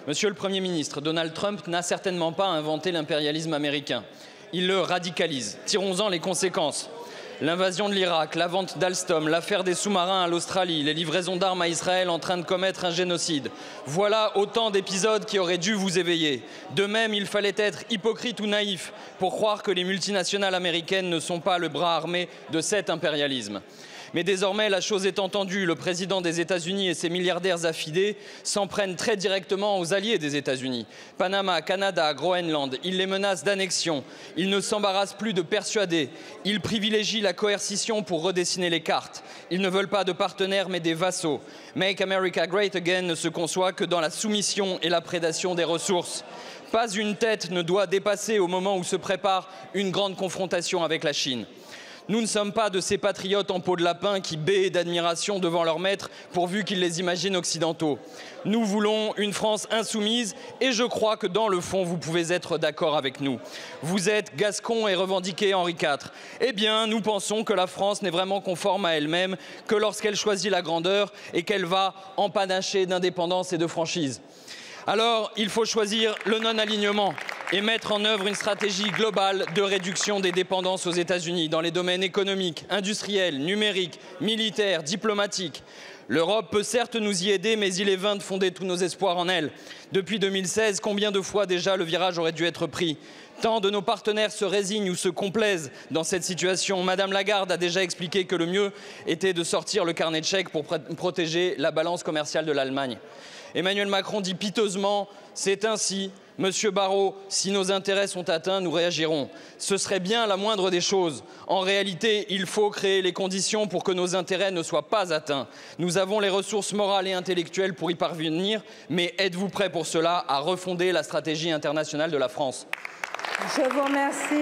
Monsieur le Premier ministre, Donald Trump n'a certainement pas inventé l'impérialisme américain. Il le radicalise. Tirons-en les conséquences. L'invasion de l'Irak, la vente d'Alstom, l'affaire des sous-marins à l'Australie, les livraisons d'armes à Israël en train de commettre un génocide. Voilà autant d'épisodes qui auraient dû vous éveiller. De même, il fallait être hypocrite ou naïf pour croire que les multinationales américaines ne sont pas le bras armé de cet impérialisme. Mais désormais, la chose est entendue, le président des États-Unis et ses milliardaires affidés s'en prennent très directement aux alliés des États-Unis. Panama, Canada, Groenland, ils les menacent d'annexion. Ils ne s'embarrassent plus de persuader. Ils privilégient la coercition pour redessiner les cartes. Ils ne veulent pas de partenaires mais des vassaux. Make America Great Again ne se conçoit que dans la soumission et la prédation des ressources. Pas une tête ne doit dépasser au moment où se prépare une grande confrontation avec la Chine. Nous ne sommes pas de ces patriotes en peau de lapin qui bêent d'admiration devant leur maître pourvu qu'ils les imaginent occidentaux. Nous voulons une France insoumise et je crois que dans le fond, vous pouvez être d'accord avec nous. Vous êtes gascon et revendiquez Henri IV. Eh bien, nous pensons que la France n'est vraiment conforme à elle-même que lorsqu'elle choisit la grandeur et qu'elle va empanacher d'indépendance et de franchise. Alors, il faut choisir le non-alignement et mettre en œuvre une stratégie globale de réduction des dépendances aux États-Unis dans les domaines économiques, industriels, numériques, militaires, diplomatiques. L'Europe peut certes nous y aider, mais il est vain de fonder tous nos espoirs en elle. Depuis 2016, combien de fois déjà le virage aurait dû être pris ? Tant de nos partenaires se résignent ou se complaisent dans cette situation. Madame Lagarde a déjà expliqué que le mieux était de sortir le carnet de chèques pour protéger la balance commerciale de l'Allemagne. Emmanuel Macron dit piteusement « C'est ainsi, Monsieur Barrot, si nos intérêts sont atteints, nous réagirons ». Ce serait bien la moindre des choses. En réalité, il faut créer les conditions pour que nos intérêts ne soient pas atteints. Nous avons les ressources morales et intellectuelles pour y parvenir, mais êtes-vous prêts pour cela à refonder la stratégie internationale de la France ? Je vous remercie.